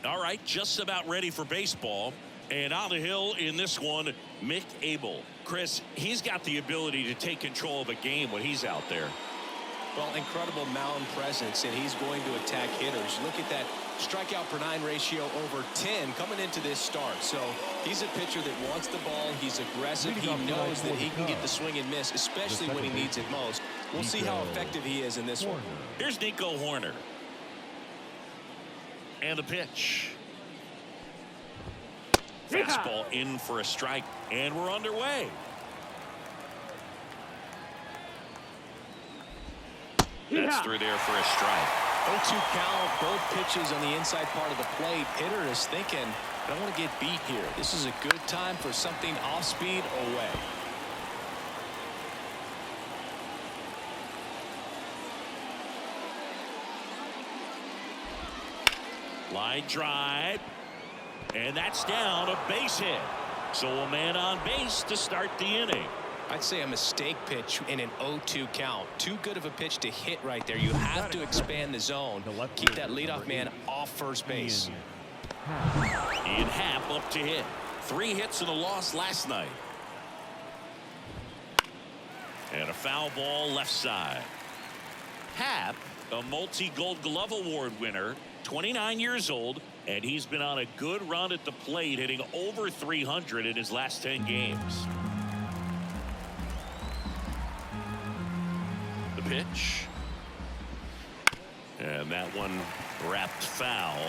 All right, just about ready for baseball. And on the hill in this one, Mick Abel. Chris, he's got the ability to take control of a game when he's out there. Well, incredible mound presence, and he's going to attack hitters. Look at that strikeout per 9 ratio over 10 coming into this start. So he's a pitcher that wants the ball. He's aggressive. He knows that he can get the swing and miss, especially when he needs it most. We'll see how effective he is in this one. Here's Nico Horner. And the pitch. Fastball in for a strike, and we're underway. That's through there for a strike. 0-2 count, both pitches on the inside part of the plate. Hitter is thinking, I don't want to get beat here. This is a good time for something off speed away. Line drive. And that's down, a base hit. So a man on base to start the inning. I'd say a mistake pitch in an 0-2 count. Too good of a pitch to hit right there. You have to expand the zone. Keep that leadoff man off first base. Ian Happ up to hit. 3 hits and a loss last night. And a foul ball left side. Happ, a multi-Gold Glove Award winner, 29 years old, and he's been on a good run at the plate, hitting over 300 in his last 10 games. The pitch. And that one wrapped foul.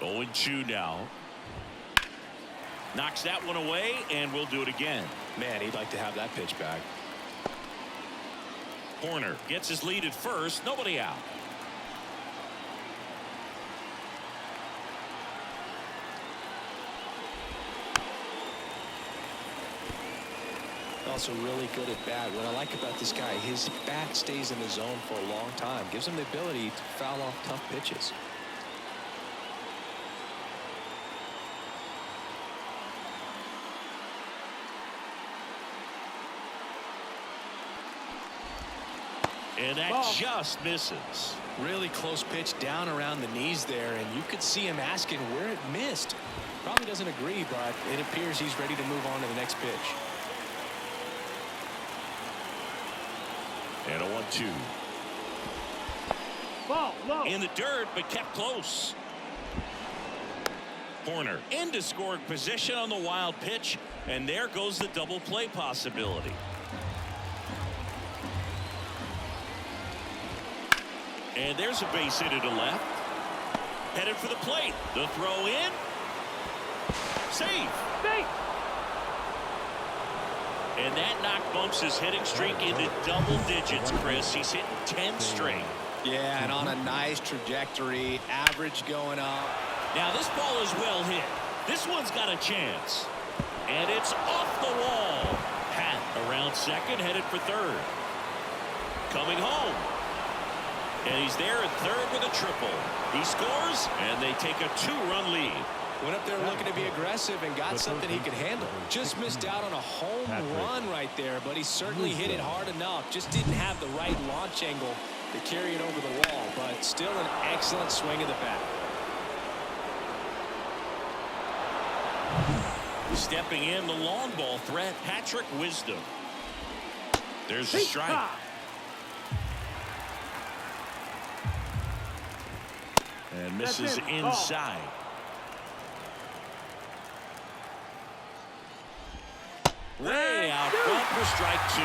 Oh, 0-2 now. Knocks that one away, and we'll do it again. Man, he'd like to have that pitch back. Horner gets his lead at first. Nobody out. Also really good at bat. What I like about this guy, his bat stays in the zone for a long time. Gives him the ability to foul off tough pitches. And that just misses. Really close pitch down around the knees there, and you could see him asking where it missed. Probably doesn't agree, but it appears he's ready to move on to the next pitch. And a 1-2. Ball low. In the dirt, but kept close. Horner into scoring position on the wild pitch, and there goes the double play possibility. And there's a base hit to the left. Headed for the plate. The throw in. Safe. And that knock bumps his hitting streak into double digits, Chris. He's hitting 10 straight. Yeah, and on a nice trajectory. Average going up. Now this ball is well hit. This one's got a chance. And it's off the wall. Pat around second, headed for third. Coming home. And he's there at third with a triple. He scores, and they take a 2-run lead. Went up there looking to be aggressive and got something he could handle. Just missed out on a home run right there, but he certainly hit it hard enough. Just didn't have the right launch angle to carry it over the wall, but still an excellent swing of the bat. Stepping in, the long ball threat, Patrick Wisdom. There's a strike. And misses inside. Way out front for strike 2.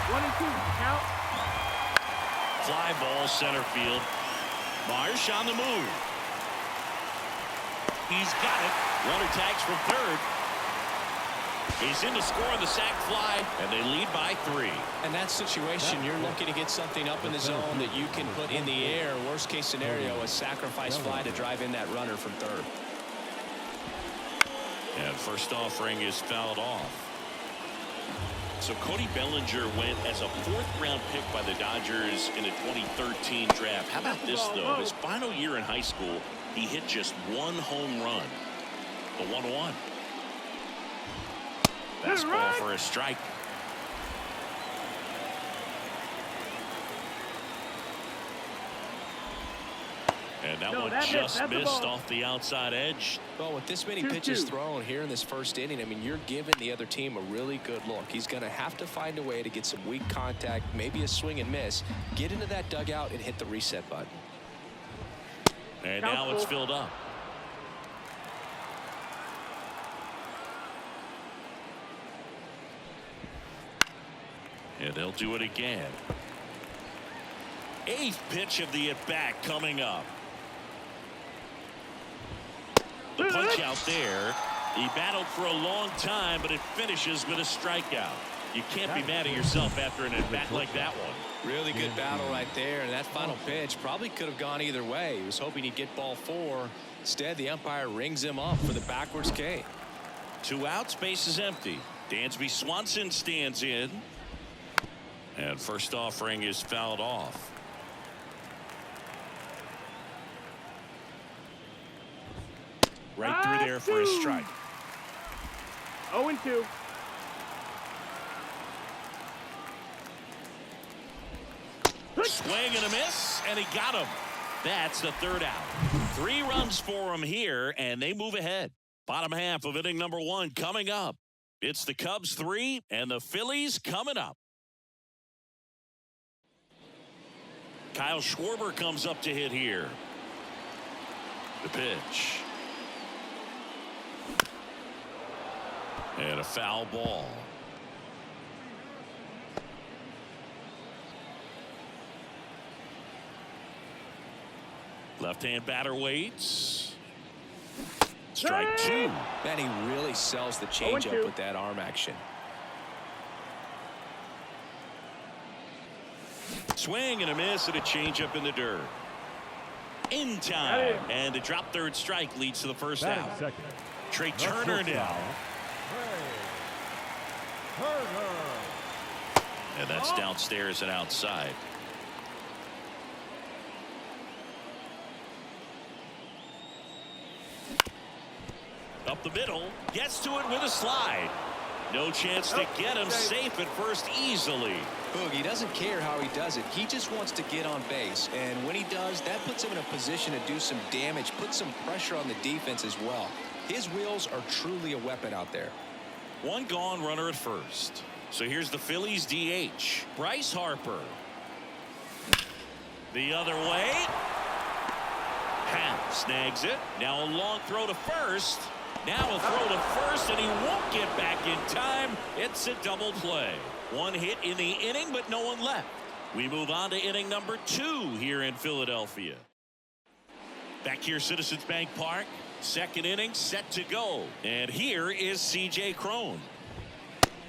1-2 count. Fly ball center field. Marsh on the move. He's got it. Runner tags from third. He's in to score on the sac fly, and they lead by 3. In that situation, you're looking to get something up in the zone that you can put in the air. Worst case scenario, a sacrifice fly to drive in that runner from third. And first offering is fouled off. So Cody Bellinger went as a 4th-round pick by the Dodgers in the 2013 draft. How about this, though? His final year in high school, he hit just 1 home run. The 1-1. Fastball for a strike. And that No, one that missed. just That's the missed ball. off the outside edge. Well, with this many 2-2. pitches thrown here in this first inning, I mean, you're giving the other team a really good look. He's going to have to find a way to get some weak contact, maybe a swing and miss, get into that dugout and hit the reset button. And now it's filled up. And they'll do it again. 8th pitch of the at-bat coming up. The punch out there. He battled for a long time, but it finishes with a strikeout. You can't be mad at yourself after an at-bat like that one. Really good battle right there, and that final pitch probably could have gone either way. He was hoping he'd get ball 4. Instead, the umpire rings him up for the backwards K. 2 outs, base is empty. Dansby Swanson stands in. And first offering is fouled off. Right through there for a strike. 0-2. Swing and a miss, and he got him. That's the 3rd out. 3 runs for him here, and they move ahead. Bottom half of inning number 1 coming up. It's the Cubs 3 and the Phillies coming up. Kyle Schwarber comes up to hit here. The pitch. And a foul ball. Left-hand batter waits. Strike 2. Man, he really sells the changeup with that arm action. Swing and a miss and a changeup in the dirt. In time. And a drop 3rd strike leads to the first out. Second. Trey Turner now. And that's downstairs and outside. Up the middle. Gets to it with a slide. No chance to get him safe at first easily. Boogie doesn't care how he does it. He just wants to get on base. And when he does, that puts him in a position to do some damage, put some pressure on the defense as well. His wheels are truly a weapon out there. 1 gone, runner at first. So here's the Phillies DH. Bryce Harper. The other way. Happ snags it. Now a long throw to first. Now a throw to first, and he won't get back in time. It's a double play. 1 hit in the inning, but no one left. We move on to inning number 2 here in Philadelphia. Back here, Citizens Bank Park. 2nd inning set to go. And here is C.J. Cron.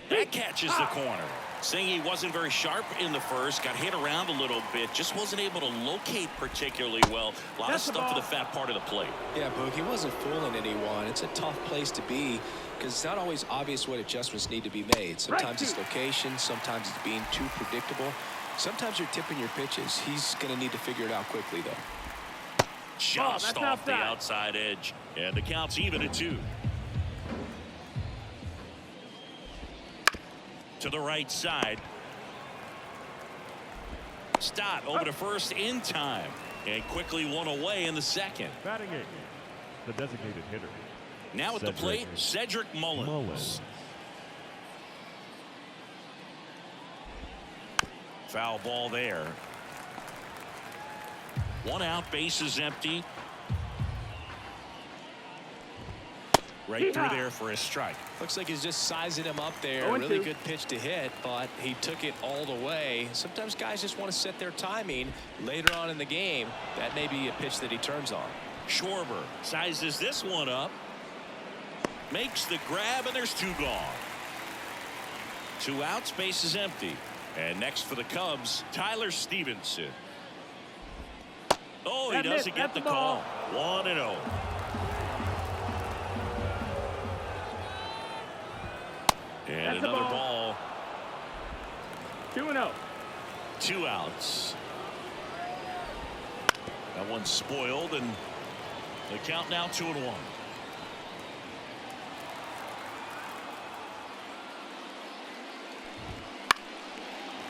That catches the corner. Saying he wasn't very sharp in the first, got hit around a little bit, just wasn't able to locate particularly well. A lot of stuff to the fat part of the plate. Yeah, Boog, he wasn't fooling anyone. It's a tough place to be because it's not always obvious what adjustments need to be made. Sometimes it's location, sometimes it's being too predictable. Sometimes you're tipping your pitches. He's going to need to figure it out quickly, though. Just off the outside edge, and the count's even at 2. To the right side. Stott over to first in time, and quickly 1 away in the 2nd. Batting 8. The designated hitter. Now at the plate, Cedric Mullins. Foul ball there. 1 out, base is empty. Right through there for a strike. Looks like he's just sizing him up there. Really good pitch to hit, but he took it all the way. Sometimes guys just want to set their timing later on in the game. That may be a pitch that he turns on. Schwarber sizes this one up. Makes the grab, and there's 2 gone. 2 outs, base is empty. And next for the Cubs, Tyler Stevenson. Oh, he doesn't get the call. 1-0. And another ball. 2-0. 2 outs. That one's spoiled, and the count now 2-1.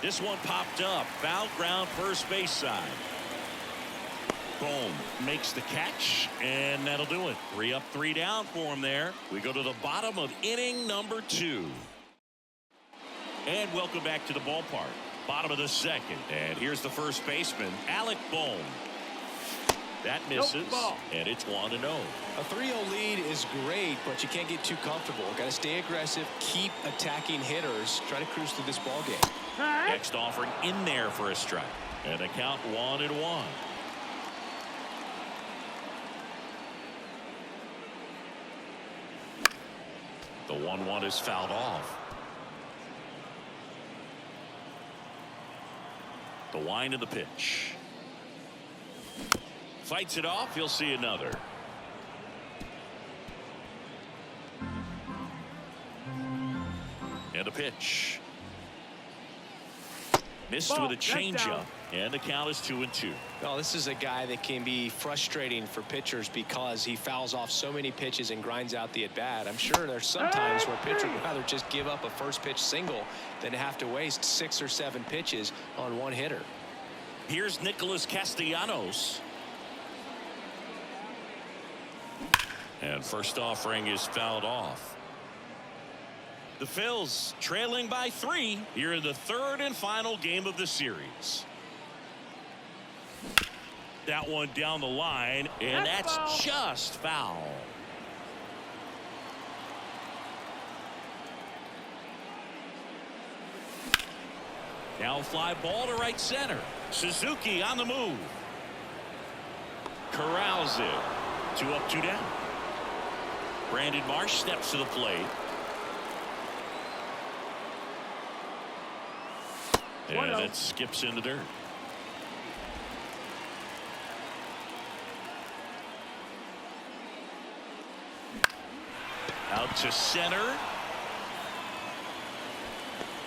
This one popped up. Foul ground, first base side. Boom. Makes the catch, and that'll do it. 3 up, 3 down for him there. We go to the bottom of inning number 2. And welcome back to the ballpark. Bottom of the 2nd. And here's the first baseman, Alec Bohm. That misses, and it's 1-0. A 3-0 lead is great, but you can't get too comfortable. Got to stay aggressive, keep attacking hitters, try to cruise through this ball game. Next offering in there for a strike. And a count 1-1. The 1-1 is fouled off. The wind of the pitch. Fights it off. He'll see another. And a pitch. Missed with a changeup. And the count is 2-2. Well, this is a guy that can be frustrating for pitchers because he fouls off so many pitches and grinds out the at-bat. I'm sure there's some times where pitchers would rather just give up a first pitch single than have to waste 6 or 7 pitches on one hitter. Here's Nicholas Castellanos. And first offering is fouled off. The Phils trailing by 3 here in the 3rd and final game of the series. That one down the line, and that's just foul. Now fly ball to right center. Suzuki on the move. Corrals it. 2 up, 2 down. Brandon Marsh steps to the plate. And it skips in the dirt. Out to center.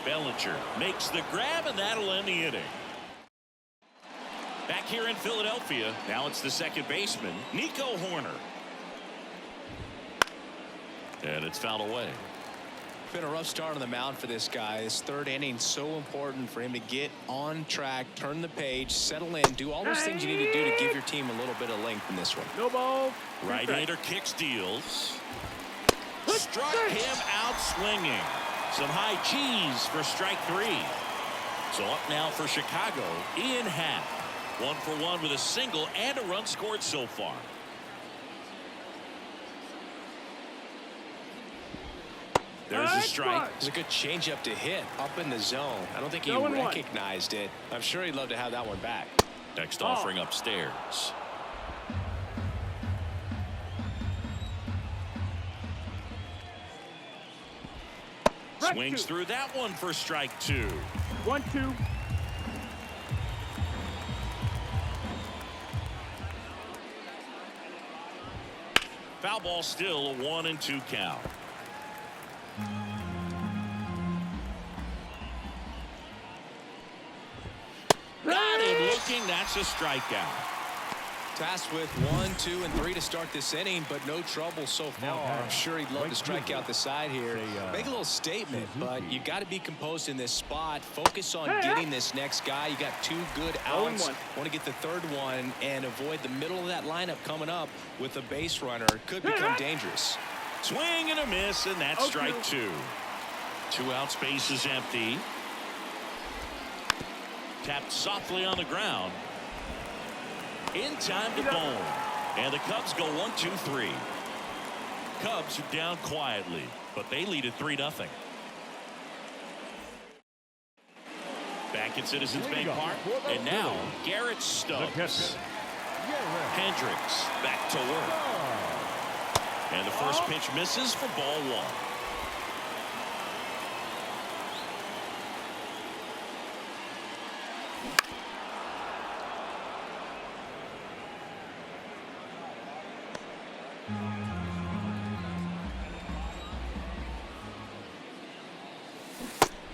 Bellinger makes the grab, and that'll end the inning. Back here in Philadelphia, now it's the second baseman, Nico Horner. And it's fouled away. Been a rough start on the mound for this guy. This 3rd inning so important for him to get on track, turn the page, settle in, do all those things you need to do to give your team a little bit of length in this one. No ball. Right-hander kicks, deals. Struck him out swinging. Some high cheese for strike 3. So up now for Chicago, Ian Happ. 1 for 1 with a single and a run scored so far. There's a strike. It's a good changeup to hit up in the zone. I don't think he recognized it. I'm sure he'd love to have that one back. Next offering upstairs. Swings through that one for strike 2. 1-2. Foul ball still, a 1-2 count. Got him looking. That's a strikeout. Tasked with 1, 2, and 3 to start this inning, but no trouble so far. I'm sure he'd love to strike out the side here. Make a little statement, but you got to be composed in this spot. Focus on getting this next guy. You got 2 good outs. Want to get the 3rd one and avoid the middle of that lineup coming up with a base runner. Could become dangerous. Swing and a miss, and that's strike 2. 2 outs, base is empty. Tapped softly on the ground. In time to Bohm. And the Cubs go 1-2-3. Cubs are down quietly, but they lead at 3-0. Back at Citizens Bank Park, and now Garrett Stubbs. Hendricks back to work. And the first pitch misses for ball 1.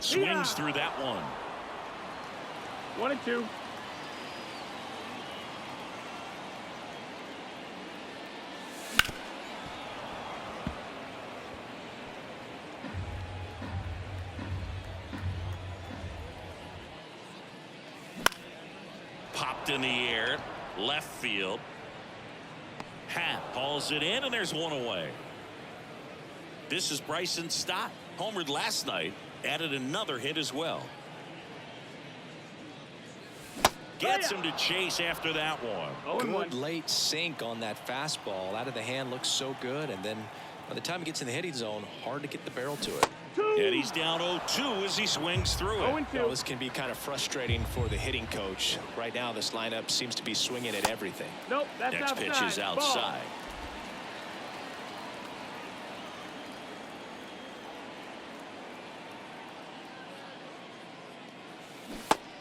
Swings through that one. 1-2. Popped in the air. Left field. Happ hauls it in, and there's one away. This is Bryson Stott. Homered last night. Added another hit as well. Gets him to chase after that one. Good late sink on that fastball. Out of the hand, looks so good. And then by the time he gets in the hitting zone, hard to get the barrel to it. And he's down 0-2 as he swings through it. Well, this can be kind of frustrating for the hitting coach. Right now, this lineup seems to be swinging at everything. Nope, that's Next outside. pitch is outside.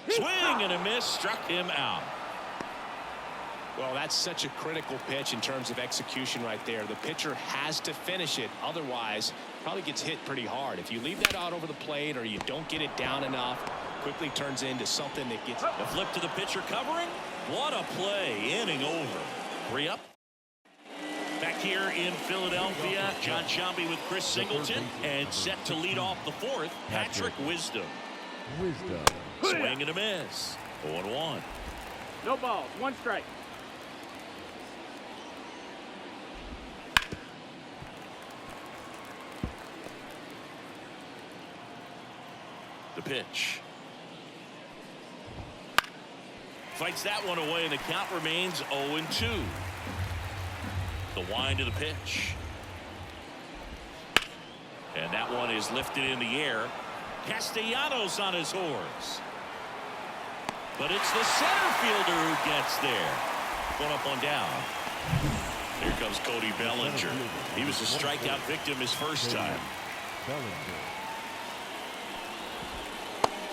Swing and a miss, struck him out. Well, that's such a critical pitch in terms of execution right there. The pitcher has to finish it. Otherwise, probably gets hit pretty hard. If you leave that out over the plate or you don't get it down enough, quickly turns into something that gets... A flip to the pitcher covering. What a play. Inning over. 3 up. Back here in Philadelphia, John Sciambi with Chris Singleton. And set to lead off the 4th, Patrick Wisdom. Swing and a miss. 0-1. No balls. 1 strike. The pitch. Fights that one away, and the count remains 0-2. The wind of the pitch. And that one is lifted in the air. Castellanos on his horse. But it's the center fielder who gets there. One up, one down. Here comes Cody Bellinger. He was a strikeout victim his first time.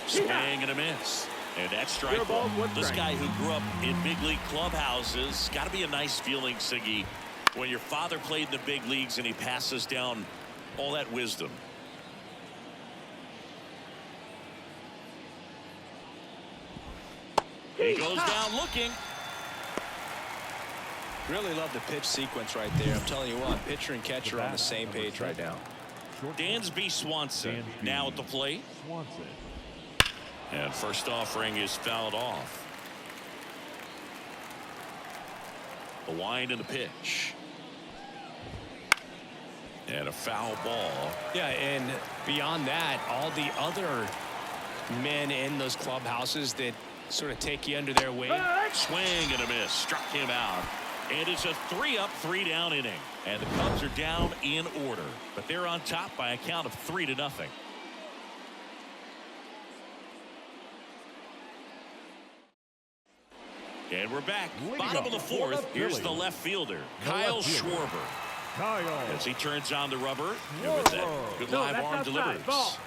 Swing and a miss. And that's strike one. This guy who grew up in big league clubhouses, got to be a nice feeling, Siggy, when your father played in the big leagues and he passes down all that wisdom. He goes down looking. Really love the pitch sequence right there. I'm telling you what, pitcher and catcher on the same page right now. Dansby Swanson now at the plate. And first offering is fouled off. The wind and the pitch. And a foul ball. Yeah, and beyond that, all the other men in those clubhouses that sort of take you under their wing. Swing and a miss. Struck him out. And it's a 3-up, 3-down inning. And the Cubs are down in order. But they're on top by a count of 3-0. And we're back. Bottom of the 4th. Here's the left fielder, Kyle Schwarber. As he turns on the rubber. And with that good live arm delivers.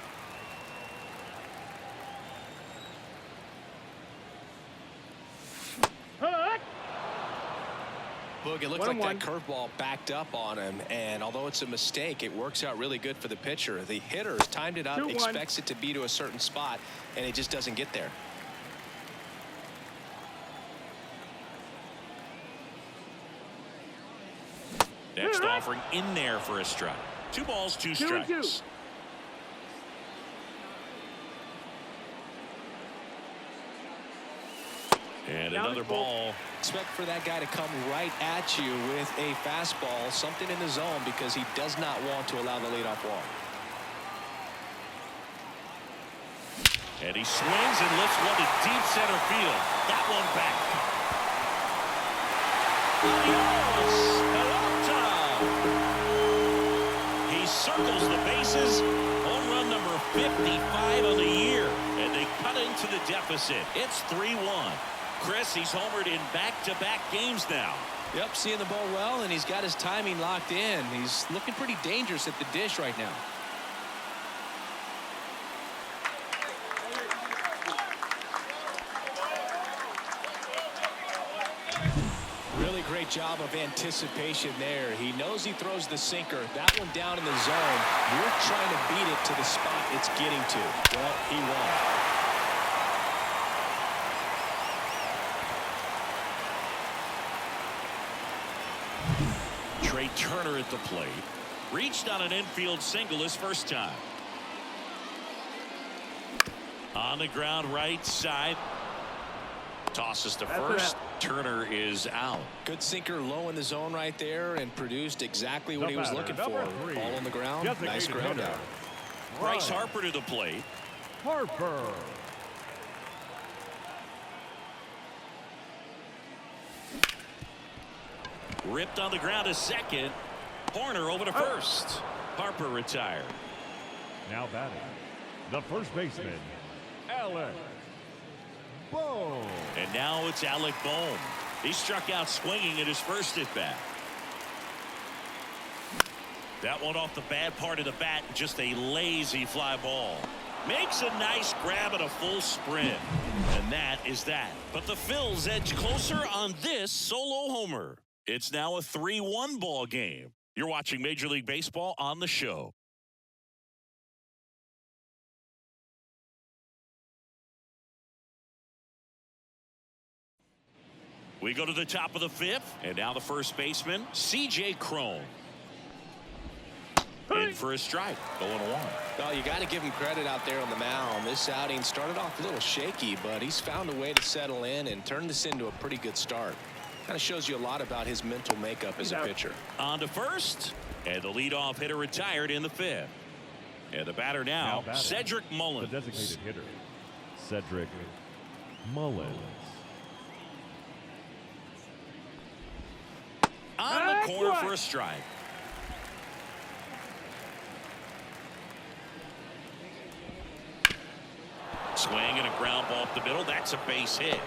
Look, it looks like that curveball backed up on him, and although it's a mistake, it works out really good for the pitcher. The hitter has timed it up, expects it to be to a certain spot, and it just doesn't get there. Next offering in there for a strike. 2 balls, 2 strikes. And another ball. Expect for that guy to come right at you with a fastball, something in the zone, because he does not want to allow the leadoff walk. And he swings and lifts one to deep center field. That one back. Yes! He circles the bases. Home run number 55 on the year. And they cut into the deficit. It's 3-1. Chris, he's homered in back-to-back games now. Yep, seeing the ball well, and he's got his timing locked in. He's looking pretty dangerous at the dish right now. Really great job of anticipation there. He knows he throws the sinker. That one down in the zone. You're trying to beat it to the spot it's getting to. Well, he won. Trey Turner at the plate. Reached on an infield single his first time. On the ground right side. Tosses to first. Turner is out. Good sinker low in the zone right there and produced exactly what The he was batter, looking number for. 3. Ball on the ground. Designated Nice ground hitter. out. Bryce Harper to the plate. Harper. Ripped on the ground to second. Horner over to first. Harper retired. Now batting, the first baseman, Alec Bohm. And now it's Alec Bohm. He struck out swinging at his first at bat. That one off the bad part of the bat, just a lazy fly ball. Makes a nice grab at a full sprint. And that is that. But the Phils edge closer on this solo homer. It's now a 3-1 ball game. You're watching Major League Baseball on the show. We go to the top of the 5th, and now the first baseman, C.J. Cron. In for a strike, 0-1. Well, you got to give him credit out there on the mound. This outing started off a little shaky, but he's found a way to settle in and turn this into a pretty good start. Kind of shows you a lot about his mental makeup as a pitcher. On to first, and the leadoff hitter retired in the 5th. And the batter now Cedric Mullins. The designated hitter, Cedric Mullins. On the corner for a strike. Swing and a ground ball up the middle. That's a base hit.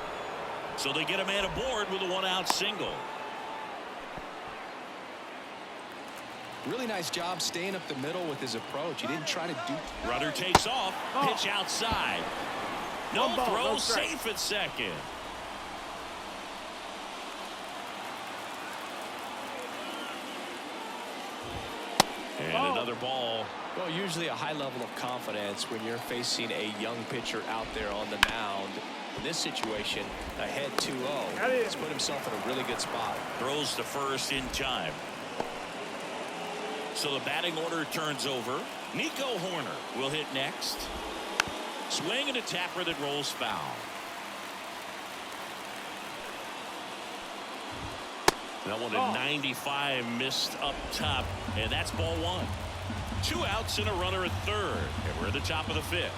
So they get a man aboard with a 1-out single. Really nice job staying up the middle with his approach. He didn't try to do. Runner takes off. Pitch outside. No throw. Safe at second. And another ball. Well, usually a high level of confidence when you're facing a young pitcher out there on the mound. In this situation, ahead 2-0. He's put himself in a really good spot. Throws to first in time. So the batting order turns over. Nico Horner will hit next. Swing and a tapper that rolls foul. That one at 95 missed up top, and that's ball 1. 2 outs and a runner at third, and we're at the top of the 5th.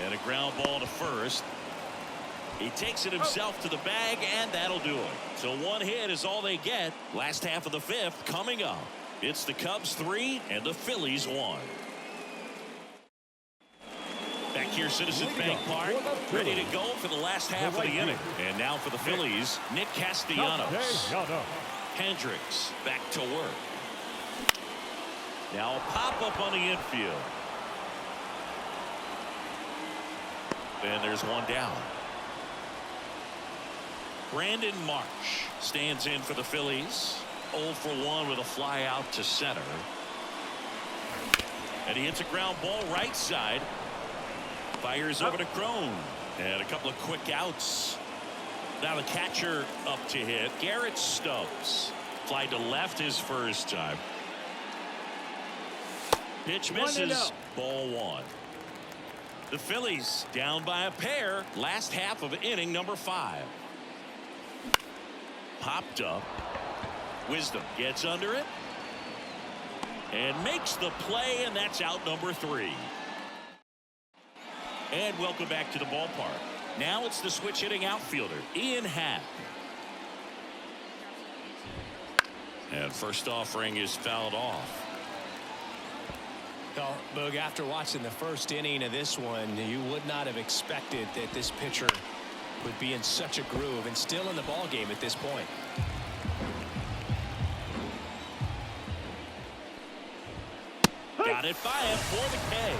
And a ground ball to first. He takes it himself to the bag, and that'll do it. So 1 hit is all they get. Last half of the 5th coming up. It's the Cubs 3 and the Phillies 1. Back here, Citizens Bank Park, ready to go for the last half of the inning. And now for the Phillies, Nick Castellanos. Hendricks back to work. Now a pop-up on the infield. And there's one down. Brandon Marsh stands in for the Phillies. 0 for 1 with a fly out to center. And he hits a ground ball right side. Fires over to Cron. And a couple of quick outs. Now the catcher up to hit. Garrett Stubbs. Fly to left his first time. Pitch misses. Ball 1. The Phillies down by a pair. Last half of inning number 5. Popped up. Wisdom gets under it. And makes the play, and that's out number 3. And welcome back to the ballpark. Now it's the switch hitting outfielder, Ian Happ. And first offering is fouled off. Well, Boog, after watching the first inning of this one, you would not have expected that this pitcher would be in such a groove and still in the ball game at this point. Got it by him for the K.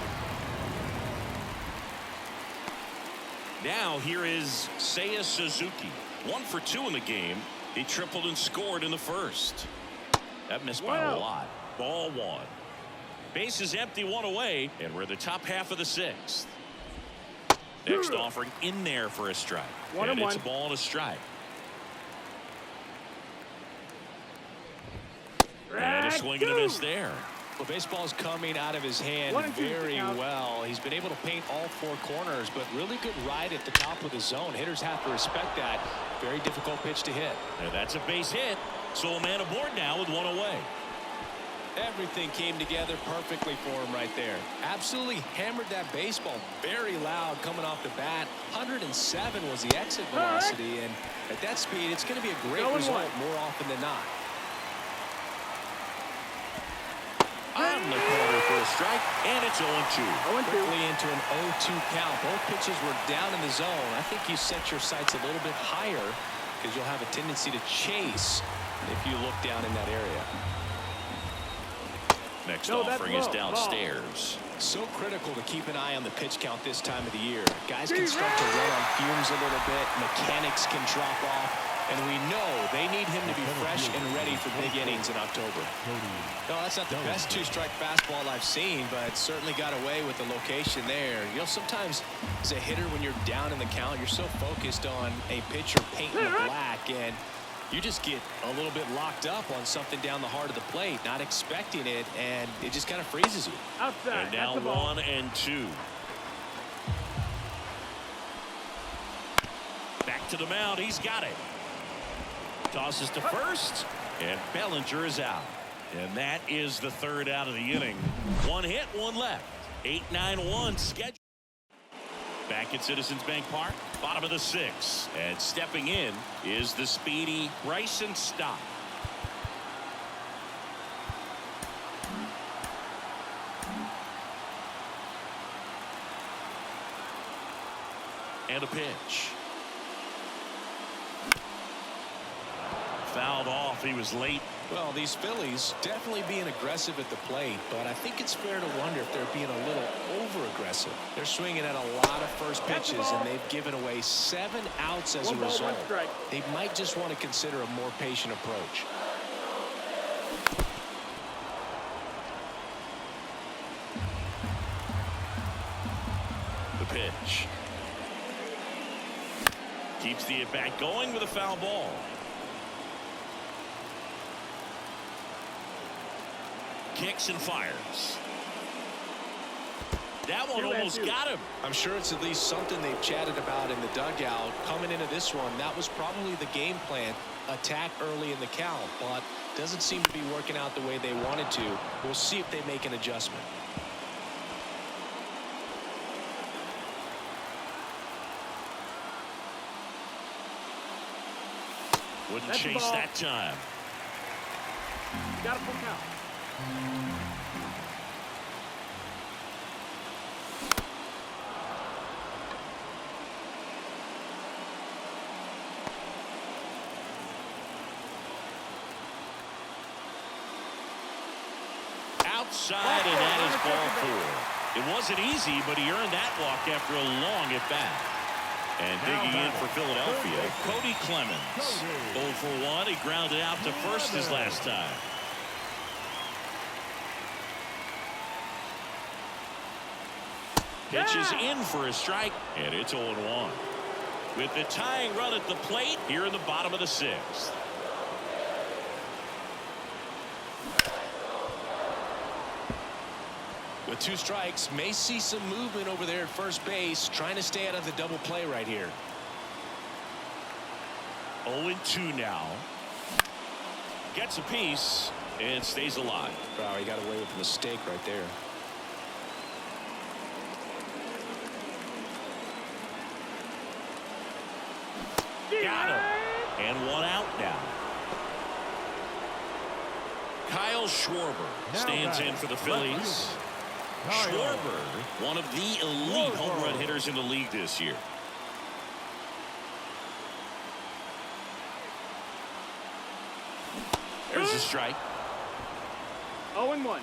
Now here is Seiya Suzuki. 1 for 2 in the game. He tripled and scored in the first. That missed by a lot. Ball 1. Base is empty, 1 away, and we're the top half of the 6th. Next offering in there for a strike. And it's a ball and a strike. And a swing and a miss there. Well, baseball's coming out of his hand 1-2 very count. well. He's been able to paint all 4 corners, but really good ride at the top of the zone. Hitters have to respect that. Very difficult pitch to hit. And that's a base hit. So a man aboard now with 1 away. Everything came together perfectly for him right there. Absolutely hammered that baseball very loud coming off the bat. 107 was the exit velocity, and at that speed, it's going to be a great result more often than not. On the corner for a strike, and it's 0-2. Quickly into an 0-2 count. Both pitches were down in the zone. I think you set your sights a little bit higher because you'll have a tendency to chase if you look down in that area. Next offering is downstairs. So critical to keep an eye on the pitch count this time of the year. Guys can start to run on fumes a little bit. Mechanics can drop off. And we know they need him to be fresh and ready for big innings in October. No, that's not the best 2-strike fastball I've seen, but certainly got away with the location there. You know, sometimes as a hitter, when you're down in the count, you're so focused on a pitcher painting the black, and you just get a little bit locked up on something down the heart of the plate, not expecting it, and it just kind of freezes you. Outside. And now 1-2. Back to the mound. He's got it. Tosses to first, and Bellinger is out. And that is the 3rd out of the inning. 1 hit, 1 left. 8-9-1 schedule. Back at Citizens Bank Park, bottom of the 6th. And stepping in is the speedy Bryson Stott. And a pitch. Fouled off. He was late. Well, these Phillies definitely being aggressive at the plate, but I think it's fair to wonder if they're being a little over-aggressive. They're swinging at a lot of first pitches, and they've given away 7 outs as a result. They might just want to consider a more patient approach. The pitch. Keeps the at-bat going with a foul ball. Kicks and fires. That one almost got him. I'm sure it's at least something they've chatted about in the dugout. Coming into this one, that was probably the game plan. Attack early in the count, but doesn't seem to be working out the way they wanted to. We'll see if they make an adjustment. Wouldn't chase that time. Got a full count. Outside, and that is ball 4. It wasn't easy, but he earned that walk after a long at-bat. And digging in for Philadelphia, Cody Clemens. 0 for 1. He grounded out to first his last time. Pitches in for a strike, and it's 0-1. With the tying run at the plate here in the bottom of the 6th. With 2 strikes, may see some movement over there at first base, trying to stay out of the double play right here. 0-2 now. Gets a piece and stays alive. Wow, he got away with a mistake right there. Got him. And 1 out now. Kyle Schwarber stands in for the Phillies. Schwarber, one of the elite home run hitters in the league this year. There's a strike. 0-1.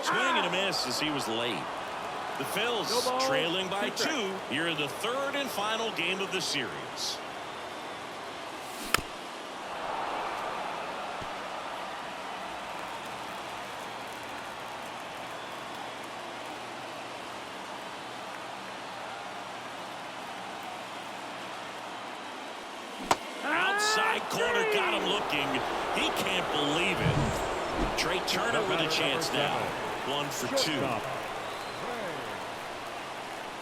Swing and a miss as he was late. The Phils trailing by 2 here in the 3rd and final game of the series. corner, got him looking. He can't believe it. Trey Turner with a chance now. 1 for 2. Shortstop,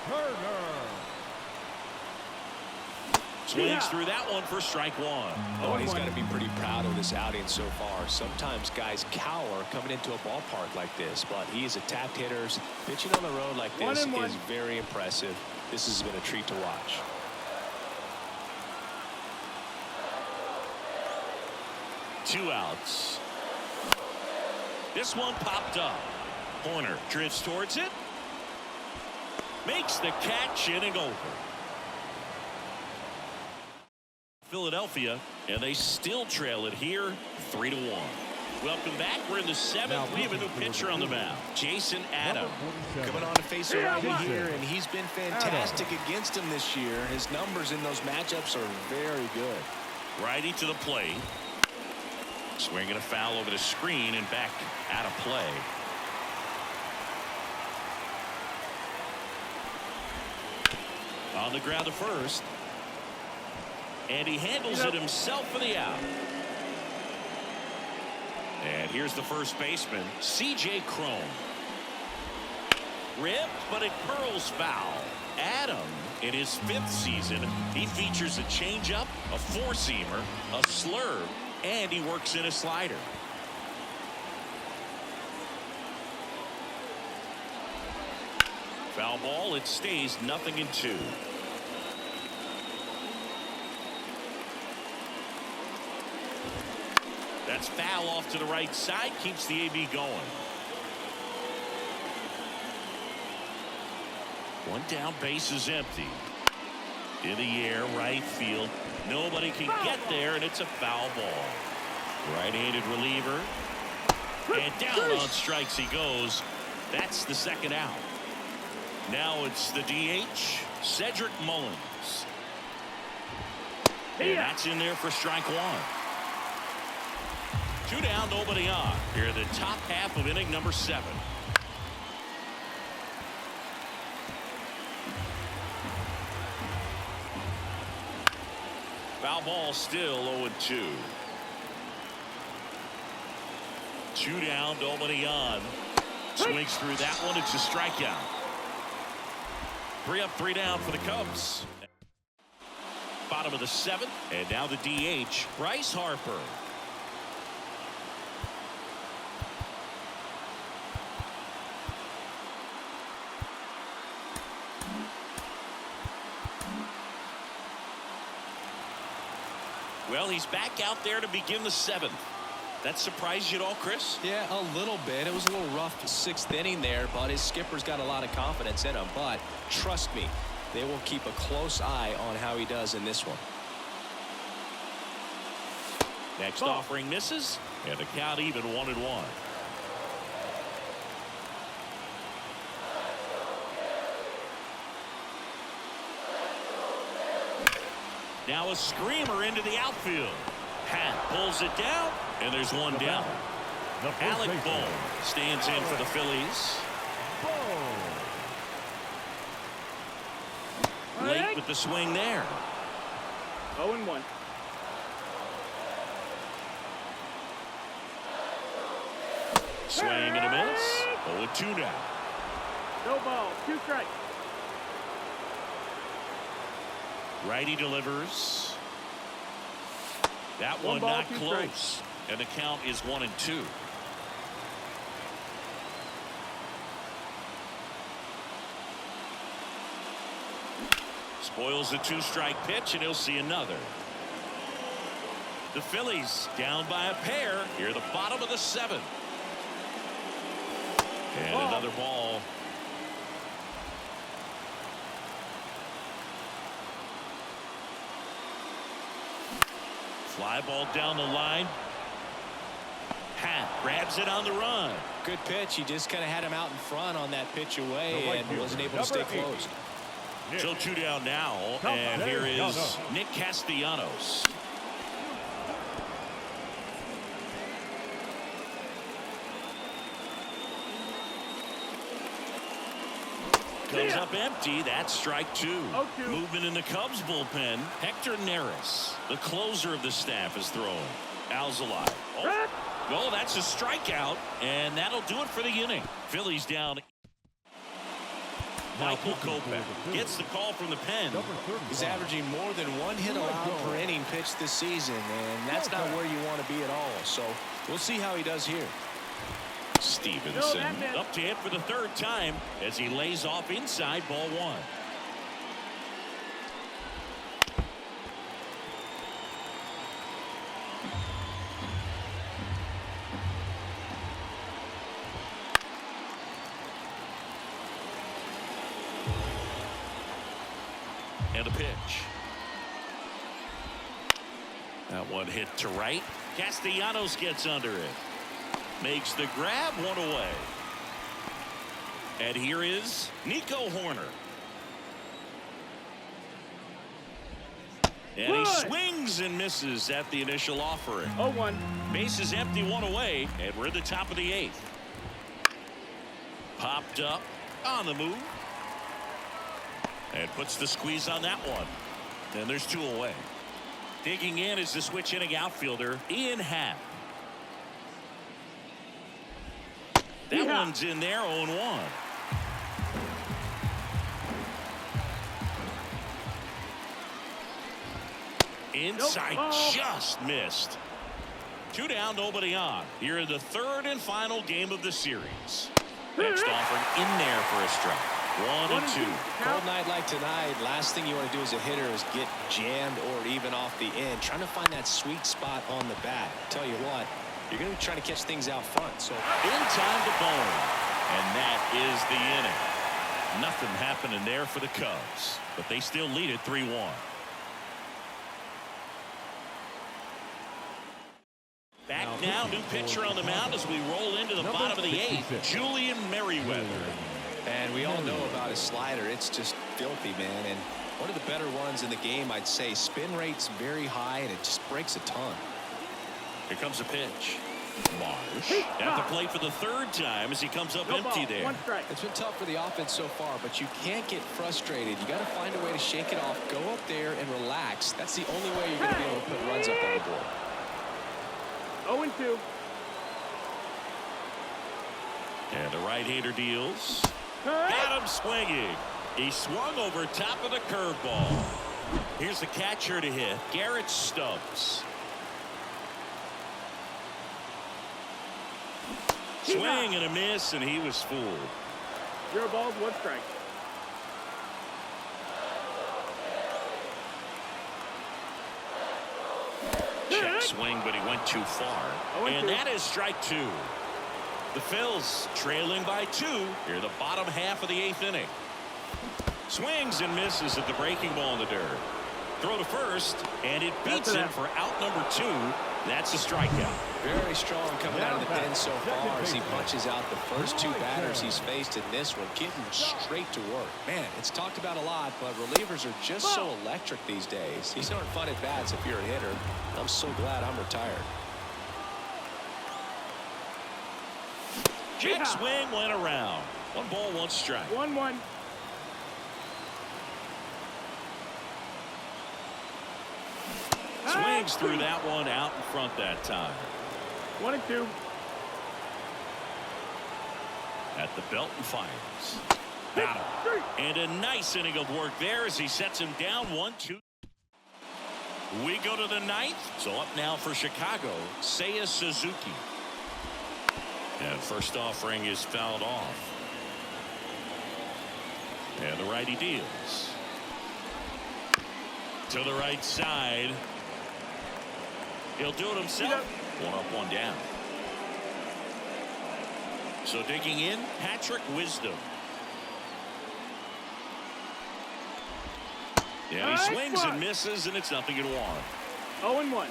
Turner. Swings through that one for strike 1. Oh, he's got to be pretty proud of this outing so far. Sometimes guys cower coming into a ballpark like this, but he has attacked hitters. Pitching on the road like this is very impressive. This has been a treat to watch. Two outs. This one popped up. Horner drifts towards it. Makes the catch, inning over. Philadelphia, and they still trail it here 3-1. Welcome back. We're in the 7th. We have a new pitcher on the mound, Jason Adam. Coming on to face a righty here, and he's been fantastic against him this year. His numbers in those matchups are very good. Righty to the plate. Swinging a foul over the screen and back out of play. On the ground to first. And he handles it himself for the out. And here's the first baseman, C.J. Cron. Ripped, but it curls foul. Adam, in his 5th season, he features a changeup, a four-seamer, a slurve, and he works in a slider. Foul ball, it stays 0-2. That's foul off to the right side, keeps the AB going. One down, base is empty. In the air, right field. Nobody can get there, and it's a foul ball. Right-handed reliever. And down on strikes he goes. That's the second out. Now it's the DH, Cedric Mullins. And that's in there for strike 1. 2 down, nobody on. Here, the top half of inning number 7. Foul ball still 0-2. 2 down, nobody on. Swings through that one. It's a strikeout. 3 up, 3 down for the Cubs. Bottom of the 7th, and now the DH, Bryce Harper. Well, he's back out there to begin the 7th. That surprised you at all, Chris? Yeah, a little bit. It was a little rough 6th inning there, but his skipper's got a lot of confidence in him. But trust me, they will keep a close eye on how he does in this one. Next offering misses, and the count even 1-1. Now a screamer into the outfield. Hat pulls it down, and there's one down. Alec Bohm stands in for the Phillies. Late with the swing there. 0-1. Swing and a miss. 0-2 now. No ball. 2 strikes. Righty delivers. That one not close. And the count is 1-2. Spoils the 2-strike pitch, and he'll see another. The Phillies down by a pair. Here, the bottom of the 7th. And another ball. Fly ball down the line. Hat grabs it on the run. Good pitch. He just kind of had him out in front on that pitch away and wasn't able to stay close. So 2 down now, and here is Nick Castellanos. Comes up empty. That's strike 2. 0-2. Movement in the Cubs bullpen. Hector Neris, the closer of the staff, is throwing. Alzolay. Oh, that's a strikeout, and that'll do it for the inning. Phillies down. Michael Kopech gets the call from the pen. He's averaging more than 1 hit allowed per inning pitched this season, and that's not where you want to be at all. So we'll see how he does here. Stevenson up to hit for the 3rd time as he lays off inside ball 1. And a pitch. That one hit to right. Castellanos gets under it. Makes the grab, 1 away. And here is Nico Horner. And he swings and misses at the initial offering. 0-1. Base is empty, 1 away, and we're at the top of the 8th. Popped up on the move. And puts the squeeze on that one. And there's 2 away. Digging in is the switch inning outfielder, Ian Happ. That one's in there, 0-1. Inside, just missed. 2 down, nobody on. Here in the 3rd and final game of the series. Next offering in there for a strike. 1-2. Cold night like tonight, last thing you want to do as a hitter is get jammed or even off the end. Trying to find that sweet spot on the bat. Tell you what, you're going to be trying to catch things out front. So in time to bone. And that is the inning. Nothing happening there for the Cubs, but they still lead it 3-1. Back now, new pitcher on the mound as we roll into the bottom of the 8th. Julian Merriweather. And we all know about his slider. It's just filthy, man. And one of the better ones in the game, I'd say. Spin rate's very high, and it just breaks a ton. Here comes a pitch. Marsh at the plate for the 3rd time as he comes up empty there. 1 strike. It's been tough for the offense so far, but you can't get frustrated. You got to find a way to shake it off, go up there and relax. That's the only way you're going to be able to put runs up on the board. 0-2. And the right-hander deals. Got him swinging. He swung over top of the curveball. Here's the catcher to hit, Garrett Stubbs. Swing and a miss, and he was fooled. 0 balls, 1 strike. Check swing, but he went too far. And that is strike 2. The Phils trailing by 2 here, the bottom half of the 8th inning. Swings and misses at the breaking ball in the dirt. Throw to first, and it beats him for out number 2. That's a strikeout. Very strong coming out of the pen so far as he punches out the first 2 batters he's faced in this one, getting straight to work. Man, it's talked about a lot, but relievers are just so electric these days. These aren't fun at bats if you're a hitter. I'm so glad I'm retired. Check swing went around. 1 ball, 1 strike. 1-1. Swings through that one out in front that time. 1-2. At the belt and fires. Got him. And a nice inning of work there as he sets him down 1-2. We go to the 9th. So up now for Chicago, Seiya Suzuki. And first offering is fouled off. And the righty deals. To the right side. He'll do it himself. 1 up, 1 down. So digging in, Patrick Wisdom. Yeah, he swings and misses, and it's 0-1. 0-1.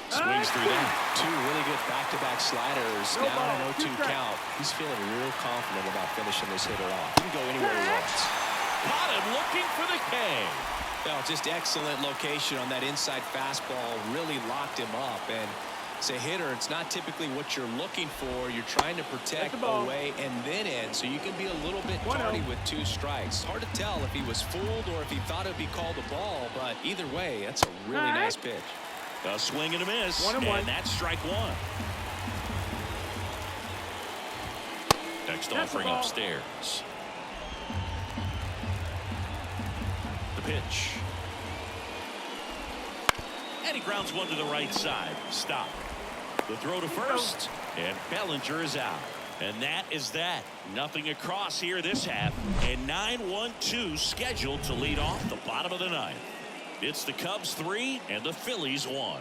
Swings through that. 2 really good back-to-back sliders. Now an 0-2 count. He's feeling real confident about finishing this hitter off. He can go anywhere he wants. Caught him looking for the K. Well, just excellent location on that inside fastball. Really locked him up. And It's a hitter. It's not typically what you're looking for. You're trying to protect away and then in, so you can be a little bit tardy with 2 strikes. Hard to tell if he was fooled or if he thought it would be called a ball, but either way, that's a really nice pitch. A swing and a miss, 1-1. and that's strike 1. Next offering upstairs. The pitch. And he grounds one to the right side. Stop. The throw to first, and Bellinger is out. And that is that. Nothing across here this half. And 9-1-2 scheduled to lead off the bottom of the 9th. It's the Cubs 3 and the Phillies 1.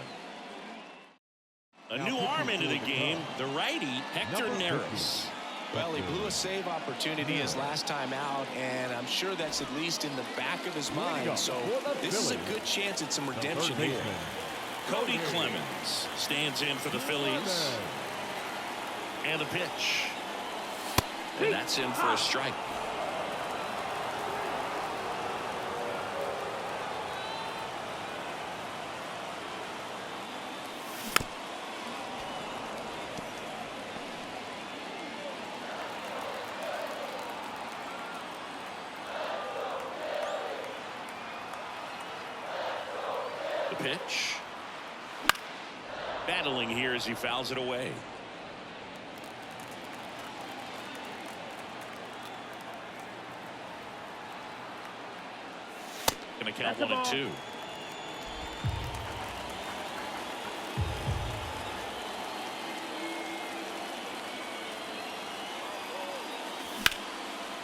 A new arm into the game, the righty, Hector Neris. Well, he blew a save opportunity his last time out, and I'm sure that's at least in the back of his mind. So this is a good chance at some redemption here. Cody Clemens stands in for the Phillies. And the pitch. And that's in for a strike. The pitch. Battling here as he fouls it away. Going to count 1-2.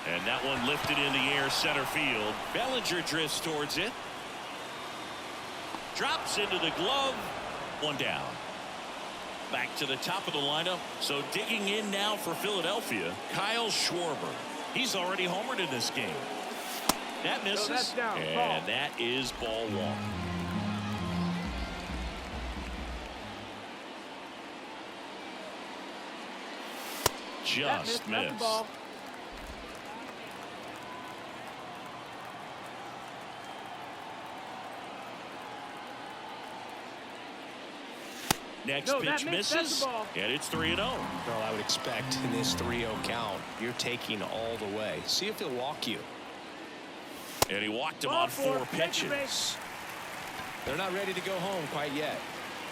And that one lifted in the air center field. Bellinger drifts towards it. Drops into the glove. 1 down. Back to the top of the lineup. So digging in now for Philadelphia, Kyle Schwarber. He's already homered in this game. That misses. So that's down. And that is ball 1. Just missed. Next pitch misses, and it's 3-0. Well, I would expect in this 3-0 count, you're taking all the way. See if he'll walk you. And he walked him on 4 pitches. They're not ready to go home quite yet.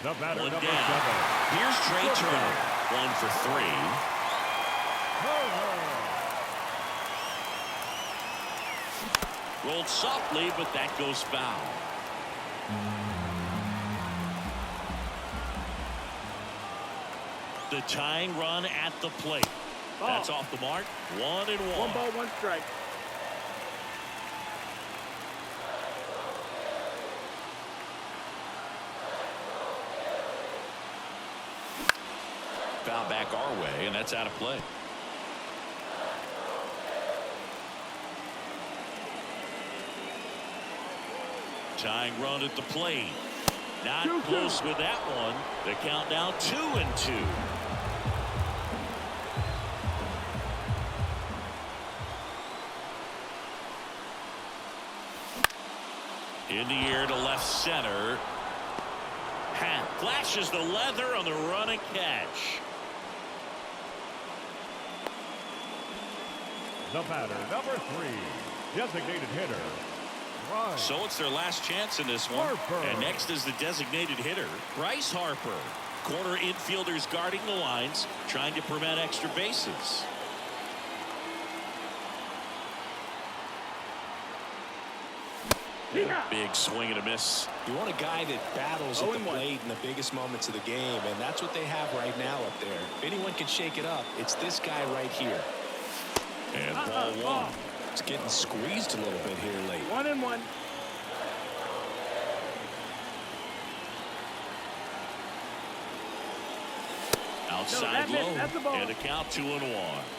The batter, One number down. 7. Here's Trey Turner. 1 for 3. Rolled softly, but that goes foul. The tying run at the plate. That's off the mark. 1-1. 1 ball, 1 strike. Foul back our way, and that's out of play. Tying run at the plate. Not close with that one. The count now 2-2. In the air to left center. Hat flashes the leather on the run and catch. The batter, number 3. Designated hitter. Right. So it's their last chance in this one. Harper. And next is the designated hitter, Bryce Harper. Corner infielders guarding the lines, trying to prevent extra bases. Big swing and a miss. You want a guy that battles at the plate in the biggest moments of the game, and that's what they have right now up there. If anyone can shake it up, it's this guy right here. And ball 1. It's getting squeezed a little bit here late. 1-1. Outside low, and a count 2-1.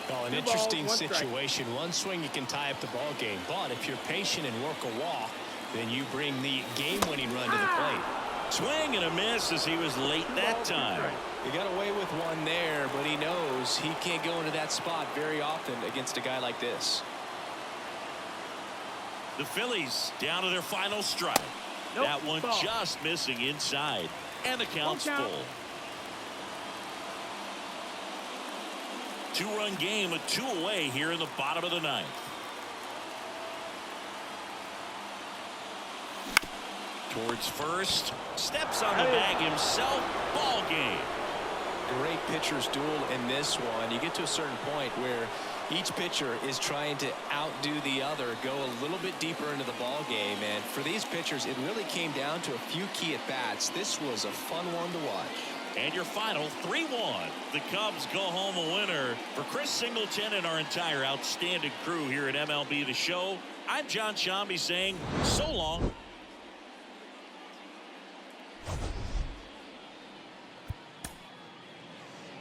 Well, an interesting situation. One swing you can tie up the ball game, but if you're patient and work a walk, then you bring the game-winning run to the plate. Swing and a miss as he was late that time. He got away with one there, but he knows he can't go into that spot very often against a guy like this. The Phillies down to their final strike. That one just missing inside, and the count's full. two-run game, a 2 away here in the bottom of the ninth. Towards first, steps on the bag himself, ball game. Great pitcher's duel in this one. You get to a certain point where each pitcher is trying to outdo the other, go a little bit deeper into the ball game. And for these pitchers, it really came down to a few key at-bats. This was a fun one to watch. And your final 3-1. The Cubs go home a winner. For Chris Singleton and our entire outstanding crew here at MLB The Show, I'm John Shambi saying so long.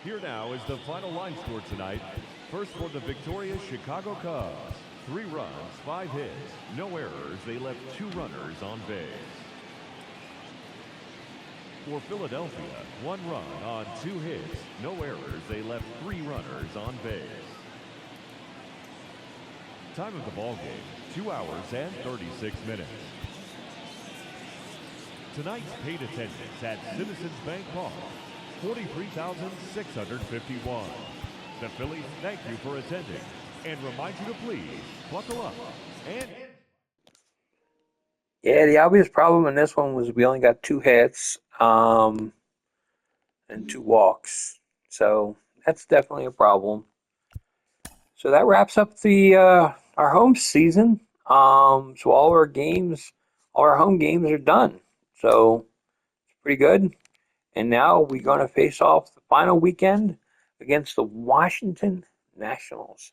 Here now is the final line score tonight. First for the victorious Chicago Cubs. 3 runs, 5 hits, no errors. They left 2 runners on base. For Philadelphia, 1 run on 2 hits, no errors. They left 3 runners on base. Time of the ball game, 2 hours and 36 minutes. Tonight's paid attendance at Citizens Bank Park, 43,651. The Phillies thank you for attending and remind you to please buckle up and... Yeah, the obvious problem in this one was we only got 2 hits and 2 walks. So that's definitely a problem. So that wraps up the our home season. So all our home games are done. So it's pretty good. And now we're going to face off the final weekend against the Washington Nationals.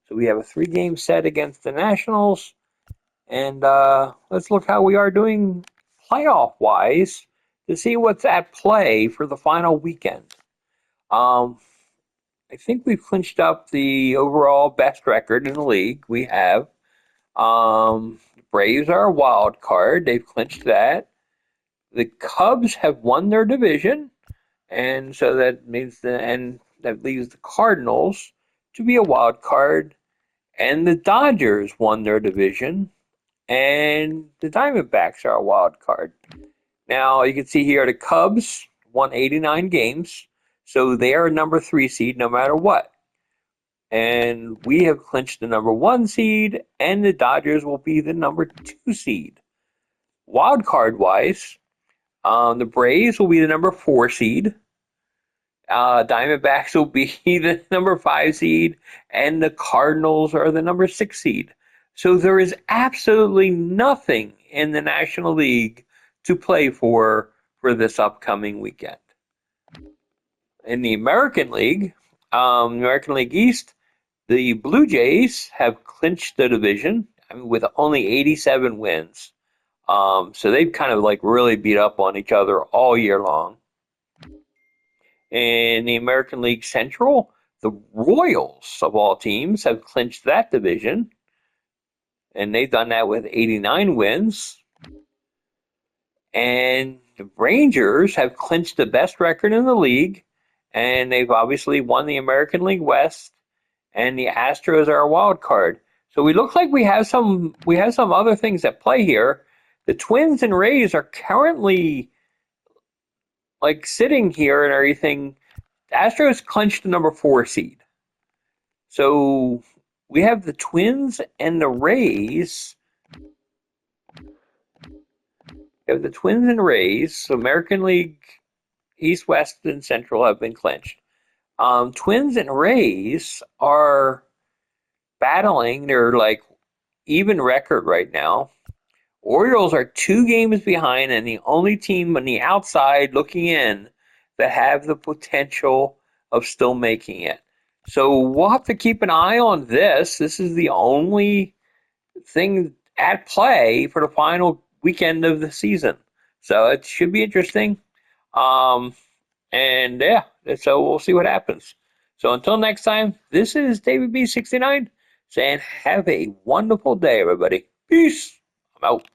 So we have a 3-game set against the Nationals. And let's look how we are doing playoff-wise to see what's at play for the final weekend. I think we've clinched up the overall best record in the league. We have. Braves are a wild card. They've clinched that. The Cubs have won their division, and so that means that leaves the Cardinals to be a wild card, and the Dodgers won their division, and the Diamondbacks are a wild card. Now you can see here the Cubs won 89 games, so they are a number 3 seed no matter what, and we have clinched the number 1 seed, and the Dodgers will be the number 2 seed. Wild card wise. The Braves will be the number 4 seed. Diamondbacks will be the number 5 seed. And the Cardinals are the number 6 seed. So there is absolutely nothing in the National League to play for this upcoming weekend. In the American League, American League East, the Blue Jays have clinched the division with only 87 wins. So they've kind of like really beat up on each other all year long. In the American League Central, the Royals of all teams have clinched that division. And they've done that with 89 wins. And the Rangers have clinched the best record in the league. And they've obviously won the American League West. And the Astros are a wild card. So we look like we have some other things at play here. The Twins and Rays are currently like sitting here and everything. The Astros clinched the number 4 seed. So we have the Twins and the Rays. We have the Twins and Rays. So American League East, West, and Central have been clinched. Twins and Rays are battling. They're like even record right now. Orioles are 2 games behind and the only team on the outside looking in that have the potential of still making it. So we'll have to keep an eye on this. This is the only thing at play for the final weekend of the season. So it should be interesting. So we'll see what happens. So until next time, this is David B69 saying have a wonderful day, everybody. Peace. I'm out.